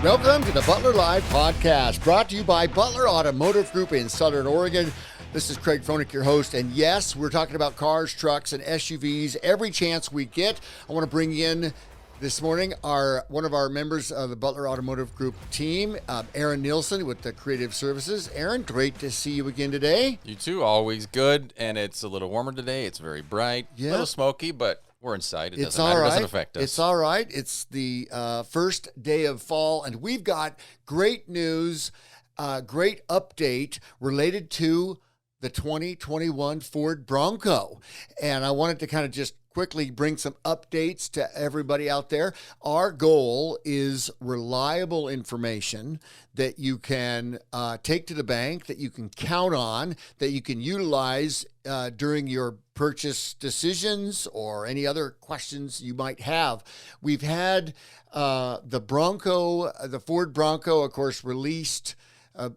Welcome to the Butler Live podcast, brought to you by Butler Automotive Group in Southern Oregon. This is Craig Froelich, your host, and yes, we're talking about cars, trucks, and SUVs every chance we get. I want to bring in this morning one of our members of the Butler Automotive Group team, Aaron Nielsen with the Creative Services. Aaron, great to see you again today. You too, always good, and it's a little warmer today. It's very bright, a little smoky, but we're inside. It doesn't matter. It doesn't affect us. It's all right. It's the first day of fall, and we've got great news, great update related to the 2021 Ford Bronco. And I wanted to kind of just quickly bring some updates to everybody out there. Our goal is reliable information that you can take to the bank, that you can count on, that you can utilize during your purchase decisions or any other questions you might have. We've had the Ford Bronco, of course, released.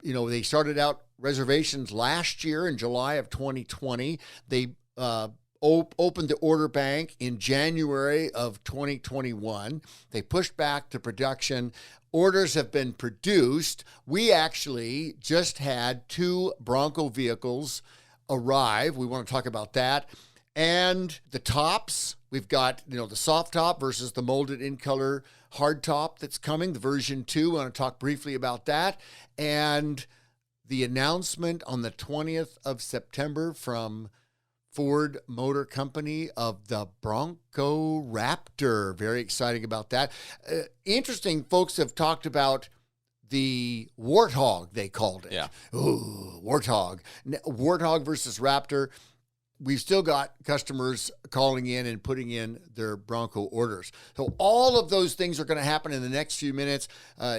They started out reservations last year in July of 2020. They opened the order bank in January of 2021. They pushed back to production. Orders have been produced. We actually just had 2 Bronco vehicles arrive. We want to talk about that. And the tops, we've got, the soft top versus the molded in color hard top that's coming, the version 2. I want to talk briefly about that. And the announcement on the 20th of September from Ford Motor Company of the Bronco Raptor. Very exciting about that. Interesting, folks have talked about the Warthog, they called it. Yeah. Ooh, Warthog. Warthog versus Raptor. We've still got customers calling in and putting in their Bronco orders. So all of those things are going to happen in the next few minutes.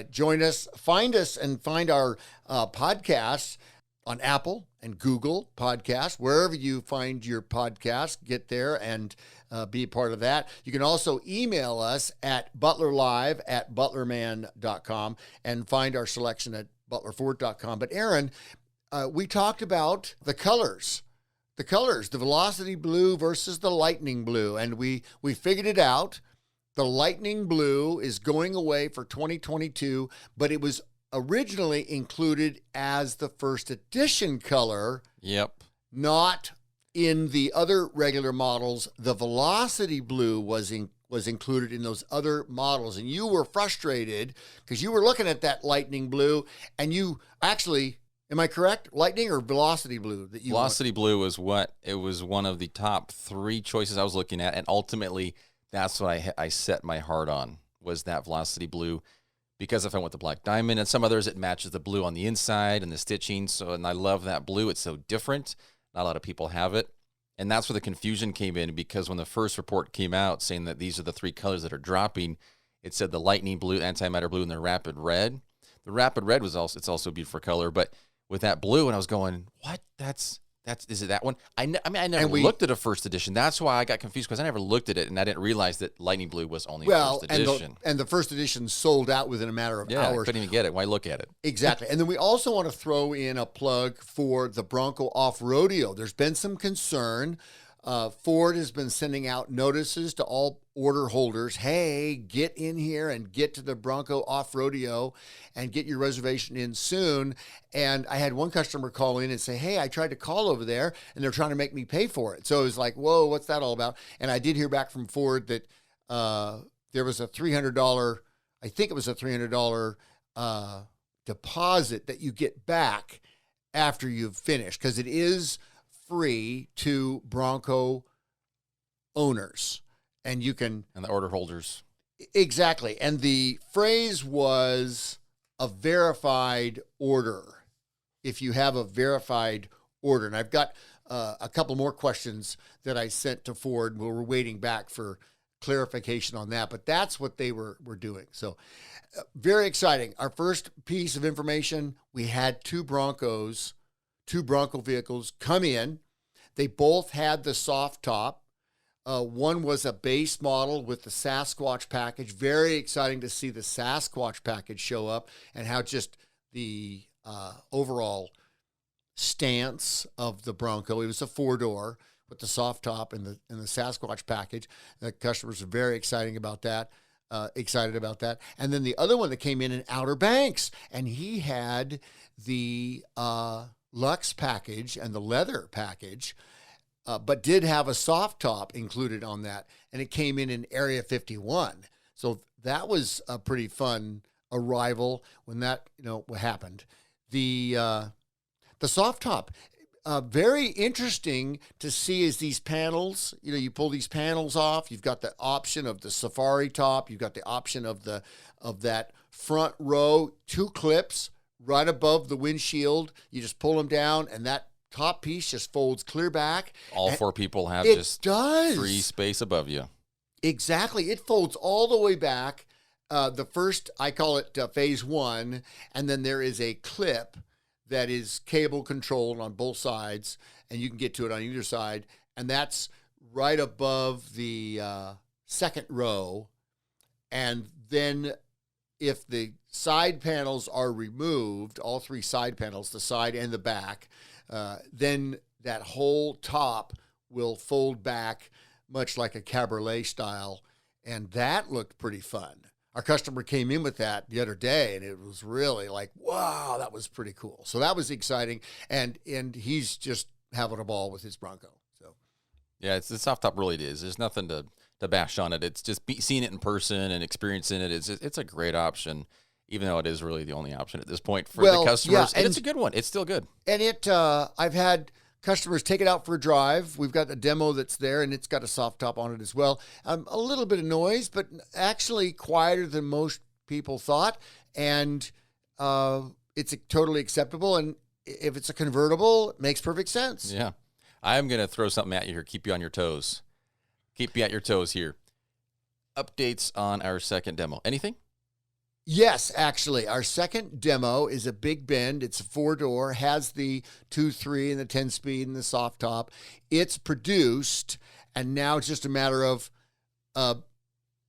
Join us, find our podcasts on Apple and Google Podcasts, wherever you find your podcast, get there and be a part of that. You can also email us at butlerlive@butlerman.com and find our selection at butlerford.com. But Aaron, we talked about the colors, the Velocity Blue versus the Lightning Blue, and we figured it out. The Lightning Blue is going away for 2022, but it was originally included as the first edition color. Yep. Not in the other regular models. The Velocity Blue was included in those other models. And you were frustrated because you were looking at that Lightning Blue and you actually, am I correct? Lightning or Velocity Blue? Velocity Blue was one of the top 3 choices I was looking at. And ultimately, that's what I set my heart on, was that Velocity Blue. Because if I went the black diamond and some others, it matches the blue on the inside and the stitching. And I love that blue. It's so different. Not a lot of people have it. And that's where the confusion came in, because when the first report came out saying that these are the 3 colors that are dropping, it said the lightning blue, antimatter blue, and the rapid red. The rapid red it's also a beautiful color, but with that blue, and I was going, what? Is it that one? I never looked at a first edition. That's why I got confused, because I never looked at it, and I didn't realize that Lightning Blue was only first edition. And the first edition sold out within a matter of hours. I couldn't even get it. Why look at it? Exactly. And then we also want to throw in a plug for the Bronco Off-Roadeo. There's been some concern. Ford has been sending out notices to all order holders. Hey, get in here and get to the Bronco Off-Roadeo and get your reservation in soon. And I had one customer call in and say, hey, I tried to call over there and they're trying to make me pay for it. So it was like, whoa, what's that all about? And I did hear back from Ford that there was a $300, I think it was a $300 deposit that you get back after you've finished, because it is free to Bronco owners, and you can, and the order holders. Exactly. And the phrase was a verified order. If you have a verified order, and I've got a couple more questions that I sent to Ford. We're waiting back for clarification on that, but that's what they were doing. So very exciting. Our first piece of information, we had 2 Bronco vehicles come in. They both had the soft top. One was a base model with the Sasquatch package. Very exciting to see the Sasquatch package show up and how just the overall stance of the Bronco. It was a 4-door with the soft top and the Sasquatch package. The customers are very exciting about that. excited about that. And then the other one that came in Outer Banks, and he had the Luxe package and the leather package, but did have a soft top included on that, and it came in Area 51. So that was a pretty fun arrival when that happened. The soft top. Very interesting to see is these panels, you pull these panels off. You've got the option of the safari top. You've got the option of that front row, 2 clips right above the windshield. You just pull them down and that top piece just folds clear back. All 4 people have just free space above you. Exactly. It folds all the way back. The first, I call it phase 1. And then there is a clip that is cable controlled on both sides, and you can get to it on either side. And that's right above the second row. And then if the side panels are removed, all 3 side panels, the side and the back, then that whole top will fold back much like a cabriolet style. And that looked pretty fun. Our customer came in with that the other day, and it was really like, wow, that was pretty cool. So that was exciting, and he's just having a ball with his Bronco. So, yeah, it's the soft top really is. There's nothing to bash on it. It's just seeing it in person and experiencing it. It's a great option, even though it is really the only option at this point for the customers. Yeah, and it's a good one. It's still good. And I've had customers take it out for a drive. We've got a demo that's there, and it's got a soft top on it as well. A little bit of noise, but actually quieter than most people thought. And it's totally acceptable. And if it's a convertible, it makes perfect sense. Yeah. I'm going to throw something at you here. Keep you on your toes. Keep you at your toes here. Updates on our second demo. Anything? Yes, actually, our second demo is a Big Bend. It's a 4-door, has the 2.3 and the 10-speed and the soft top. It's produced, and now it's just a matter of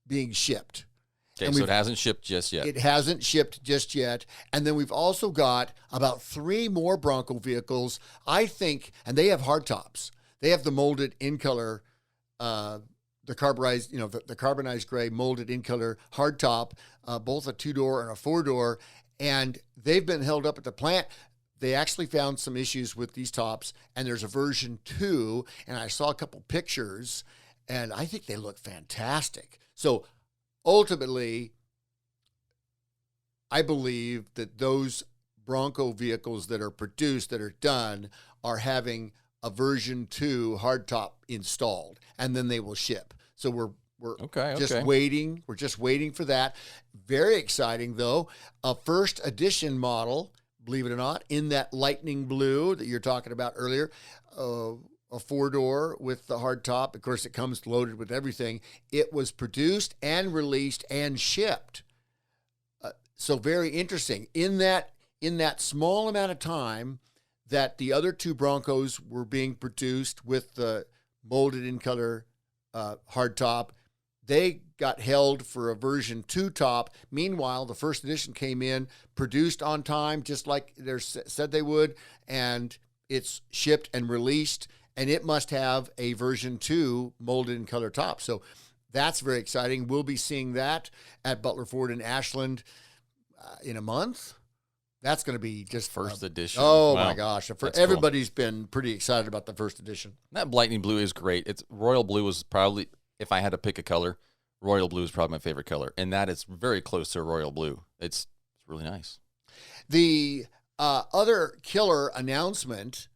being shipped. Okay, so it hasn't shipped just yet. It hasn't shipped just yet. And then we've also got about 3 more Bronco vehicles, I think, and they have hard tops. They have the molded in color, the carbonized gray molded in color hard top, both a 2-door and a 4-door, and they've been held up at the plant. They actually found some issues with these tops, and there's a version 2, and I saw a couple pictures, and I think they look fantastic. So ultimately, I believe that those Bronco vehicles that are produced, that are done, are having a version 2 hardtop installed, and then they will ship. So we're just waiting. We're just waiting for that. Very exciting, though. A first edition model, believe it or not, in that lightning blue that you're talking about earlier. A 4-door with the hardtop. Of course, it comes loaded with everything. It was produced and released and shipped. So very interesting. In that small amount of time that the other 2 Broncos were being produced with the molded in color hardtop, they got held for a version 2 top. Meanwhile, the first edition came in, produced on time, just like they said they would, and it's shipped and released, and it must have a version 2 molded in color top. So that's very exciting. We'll be seeing that at Butler Ford in Ashland in a month. That's going to be just first edition. Oh, wow. My gosh. Everybody's been pretty excited about the first edition. That lightning blue is great. It's royal blue was probably, if I had to pick a color, royal blue is probably my favorite color. And that is very close to a royal blue. It's really nice. The other killer announcement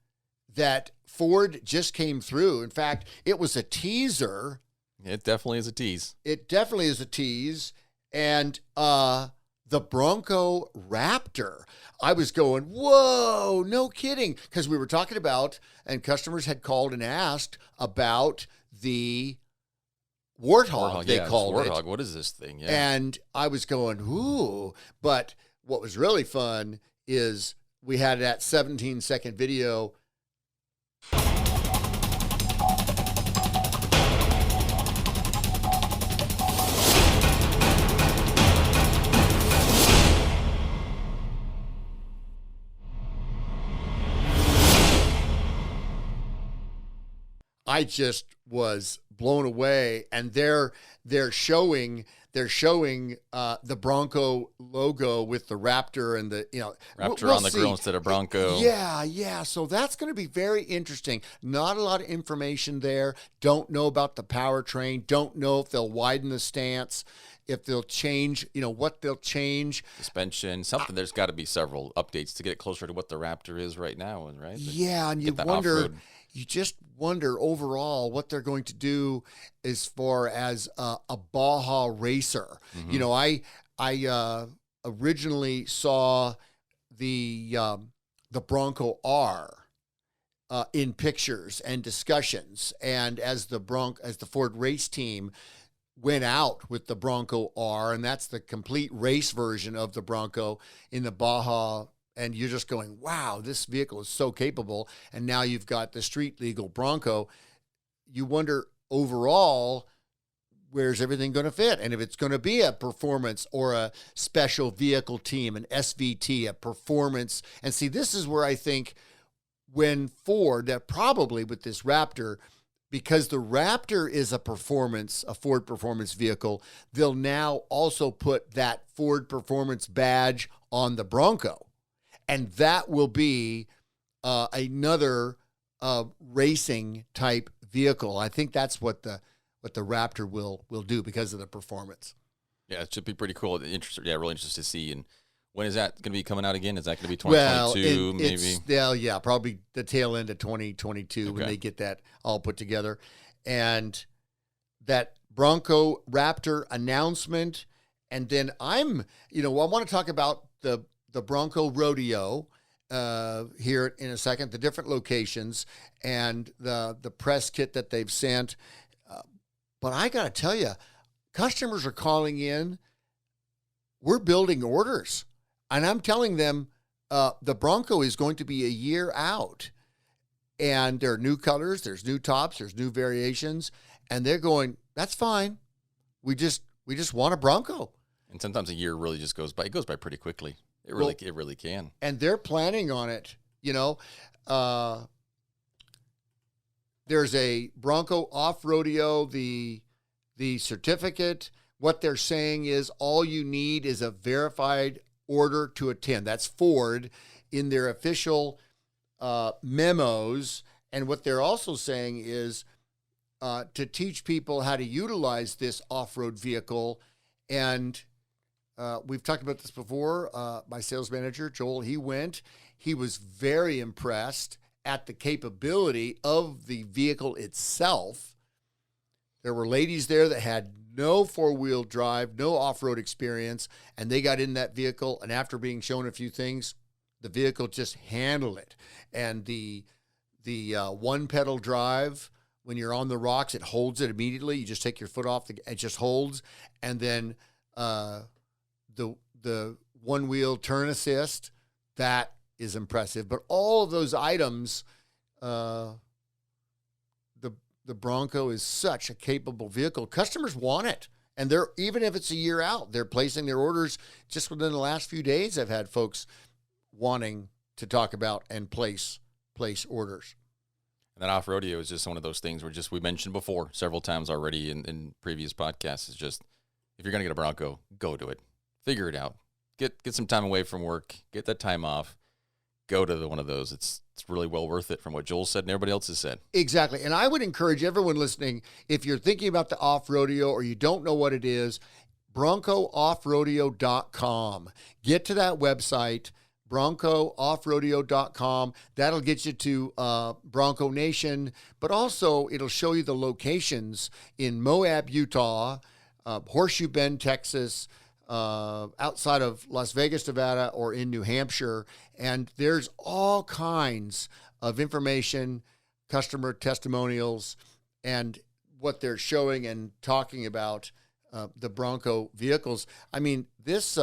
that Ford just came through, in fact, it was a teaser. It definitely is a tease. It definitely is a tease. And the Bronco Raptor. I was going, whoa, no kidding. Because we were talking about, and customers had called and asked about the Warthog, they called it. Warthog, what is this thing? Yeah. And I was going, ooh. But what was really fun is we had that 17-second video. I just was blown away. And they're showing the Bronco logo with the Raptor and the Raptor we'll on the see. grill instead of Bronco. Yeah. So that's going to be very interesting. Not a lot of information there. Don't know about the powertrain. Don't know if they'll widen the stance, if they'll change, what they'll change. Suspension, something. There's got to be several updates to get it closer to what the Raptor is right now, right? Yeah, and you just wonder overall what they're going to do as far as a Baja racer. Mm-hmm. I originally saw the Bronco R in pictures and discussions, and as the Ford race team went out with the Bronco R, and that's the complete race version of the Bronco in the Baja. And you're just going, wow, this vehicle is so capable. And now you've got the street legal Bronco. You wonder overall, where's everything going to fit? And if it's going to be a performance or a special vehicle team, an SVT, a performance. And see, this is where I think when Ford, probably with this Raptor, because the Raptor is a Ford performance vehicle, they'll now also put that Ford performance badge on the Bronco. And that will be another racing type vehicle. I think that's what the Raptor will do because of the performance. Yeah, it should be pretty cool. Really interested to see. And when is that going to be coming out again? Is that going to be 2022 maybe? Yeah, probably the tail end of 2022 when they get that all put together. And that Bronco Raptor announcement. And then I want to talk about the Bronco Rodeo here in a second, the different locations and the press kit that they've sent. But I got to tell you, customers are calling in. We're building orders. And I'm telling them the Bronco is going to be a year out. And there are new colors, there's new tops, there's new variations. And they're going, that's fine. We just want a Bronco. And sometimes a year really just goes by. It goes by pretty quickly. It really can. And they're planning on it. There's a Bronco Off-Roadeo, the certificate. What they're saying is all you need is a verified order to attend. That's Ford in their official memos. And what they're also saying is to teach people how to utilize this off-road vehicle. And we've talked about this before. My sales manager, Joel, he was very impressed at the capability of the vehicle itself. There were ladies there that had no four-wheel drive, no off-road experience, and they got in that vehicle, and after being shown a few things, the vehicle just handled it. And the one-pedal drive, when you're on the rocks, it holds it immediately. You just take your foot off, it just holds. And then the one-wheel turn assist, that is impressive. But all of those items, the Bronco is such a capable vehicle. Customers want it. And they're, even if it's a year out, they're placing their orders just within the last few days. I've had folks wanting to talk about and place orders. And that Off-Roadeo is just one of those things where we mentioned before several times already in previous podcasts. It's just, if you're going to get a Bronco, go to it. Figure it out. Get some time away from work. Get that time off. Go to one of those. It's really well worth it from what Joel said and everybody else has said. Exactly. And I would encourage everyone listening, if you're thinking about the Off-Roadeo or you don't know what it is, BroncoOffRodeo.com. Get to that website, BroncoOffRodeo.com. That'll get you to Bronco Nation, but also it'll show you the locations in Moab, Utah, Horseshoe Bend, Texas, outside of Las Vegas, Nevada, or in New Hampshire. And there's all kinds of information, customer testimonials, and what they're showing and talking about the Bronco vehicles. I mean, this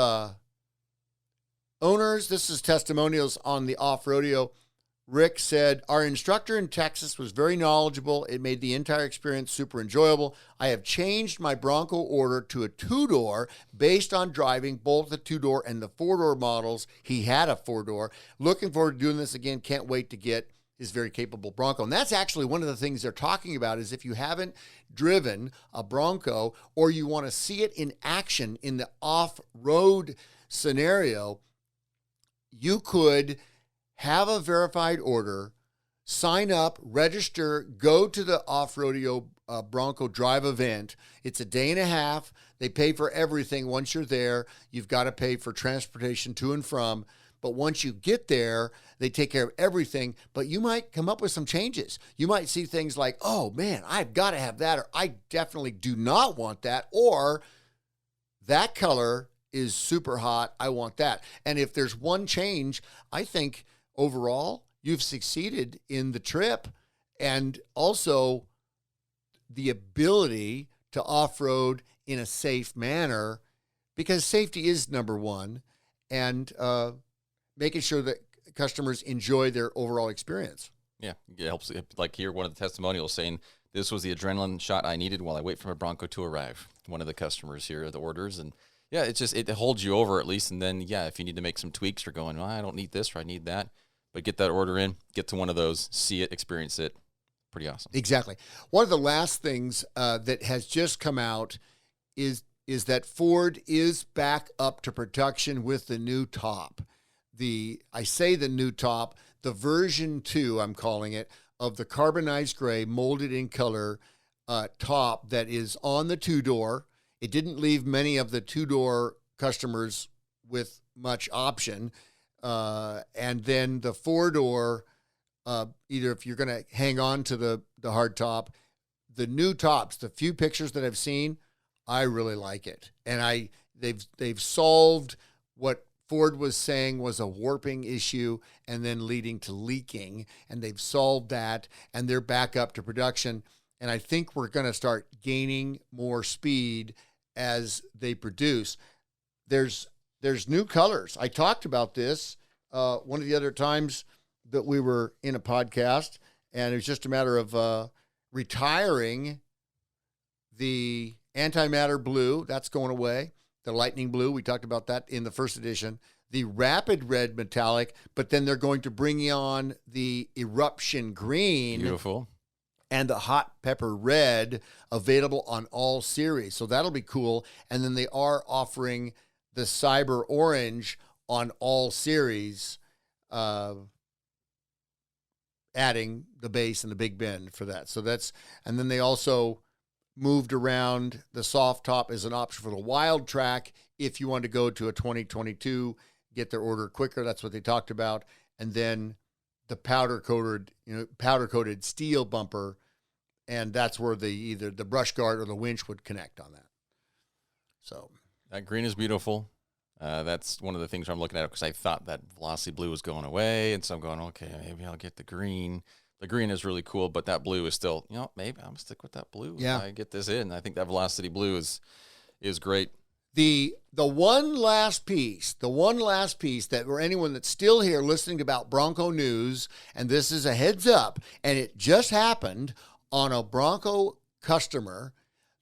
owners, this is testimonials on the Off-Roadeo. Rick said, our instructor in Texas was very knowledgeable. It made the entire experience super enjoyable. I have changed my Bronco order to a two-door based on driving both the two-door and the four-door models. He had a four-door. Looking forward to doing this again. Can't wait to get his very capable Bronco. And that's actually one of the things they're talking about is if you haven't driven a Bronco or you want to see it in action in the off-road scenario, you could have a verified order, sign up, register, go to the Off-Roadeo Bronco Drive event. It's a day and a half. They pay for everything. Once you're there, you've got to pay for transportation to and from. But once you get there, they take care of everything. But you might come up with some changes. You might see things like, oh, man, I've got to have that, or I definitely do not want that, or that color is super hot. I want that. And if there's one change, I think overall you've succeeded in the trip and also the ability to off-road in a safe manner, because safety is number one, and making sure that customers enjoy their overall experience. Yeah, it helps. Like here, one of the testimonials saying, this was the adrenaline shot I needed while I wait for my Bronco to arrive. One of the customers here, the orders. And yeah, it holds you over at least. And then, yeah, if you need to make some tweaks or going, well, I don't need this or I need that, but get that order in, get to one of those, see it, experience it. Pretty awesome. Exactly. One of the last things that has just come out is that Ford is back up to production with the new top. I say the new top, the version 2, I'm calling it, of the carbonized gray molded in color top that is on the 2-door. It didn't leave many of the 2-door customers with much option. And then the 4-door, either if you're going to hang on to the hard top, the new tops, the few pictures that I've seen, I really like it. And they've solved what Ford was saying was a warping issue and then leading to leaking, and they've solved that, and they're back up to production. And I think we're going to start gaining more speed as they produce. There's new colors. I talked about this one of the other times that we were in a podcast, and it was just a matter of retiring the antimatter blue. That's going away. The lightning blue, we talked about that in the first edition. The rapid red metallic, but then they're going to bring on the eruption green. Beautiful. And the hot pepper red available on all series. So that'll be cool. And then they are offering the cyber orange on all series, adding the base and the big bend for that. So and then they also moved around the soft top as an option for the wild track. If you want to go to a 2022, get their order quicker. That's what they talked about. And then the powder coated steel bumper. And that's where either the brush guard or the winch would connect on that. So that green is beautiful. That's one of the things I'm looking at because I thought that Velocity Blue was going away. And so I'm going, okay, maybe I'll get the green. The green is really cool, but that blue is still, maybe I'm going to stick with that blue. Yeah. I get this in. I think that Velocity Blue is great. The one last piece that for anyone that's still here listening about Bronco news, and this is a heads up, and it just happened on a Bronco customer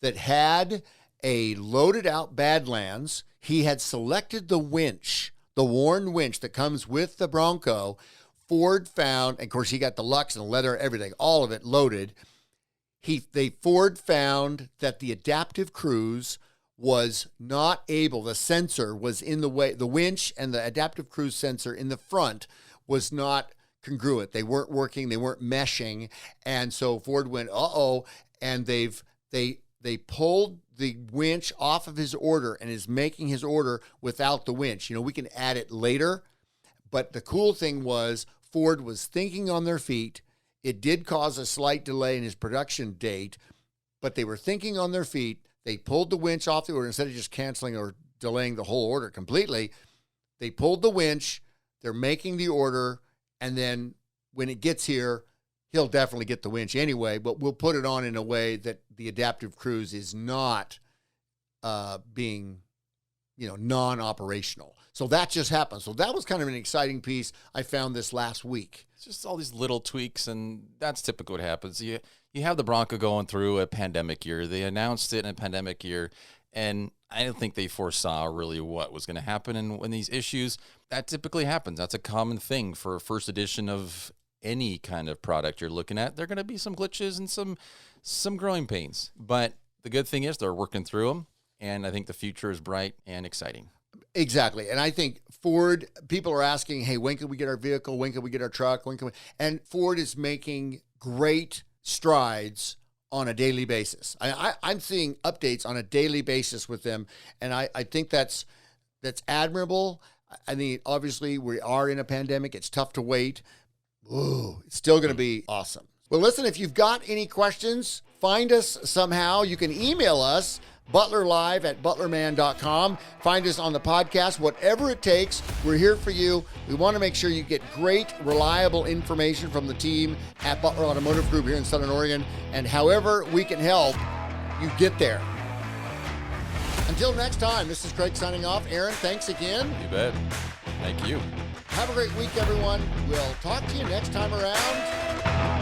that had a loaded out Badlands. He had selected the winch, the worn winch that comes with the Bronco. Ford found, and of course he got the Lux and the leather, everything, all of it loaded. Ford found that the adaptive cruise was not able, the sensor was in the way, the winch and the adaptive cruise sensor in the front was not congruent. They weren't working, they weren't meshing. And so Ford went, and they pulled the winch off of his order and is making his order without the winch. We can add it later. But the cool thing was Ford was thinking on their feet. It did cause a slight delay in his production date, but they were thinking on their feet. They pulled the winch off the order instead of just canceling or delaying the whole order completely. They pulled the winch. They're making the order. And then when it gets here, he'll definitely get the winch anyway, but we'll put it on in a way that the adaptive cruise is not being, non-operational. So that just happened. So that was kind of an exciting piece I found this last week. It's just all these little tweaks, and that's typically what happens. You have the Bronco going through a pandemic year. They announced it in a pandemic year, and I don't think they foresaw really what was going to happen. And when these issues, that typically happens. That's a common thing for a first edition of any kind of product you're looking at, there are going to be some glitches and some growing pains. But the good thing is they're working through them, and I think the future is bright and exciting. Exactly. And I think Ford, people are asking, hey, when can we get our vehicle? When can we get our truck? And Ford is making great strides on a daily basis. I'm seeing updates on a daily basis with them. And I think that's admirable. I mean, obviously we are in a pandemic. It's tough to wait. Ooh, it's still going to be awesome. Well, listen, if you've got any questions, find us somehow. You can email us, butlerlive@butlerman.com. Find us on the podcast, whatever it takes. We're here for you. We want to make sure you get great, reliable information from the team at Butler Automotive Group here in Southern Oregon. And however we can help, you get there. Until next time, this is Craig signing off. Aaron, thanks again. You bet. Thank you. Have a great week, everyone. We'll talk to you next time around.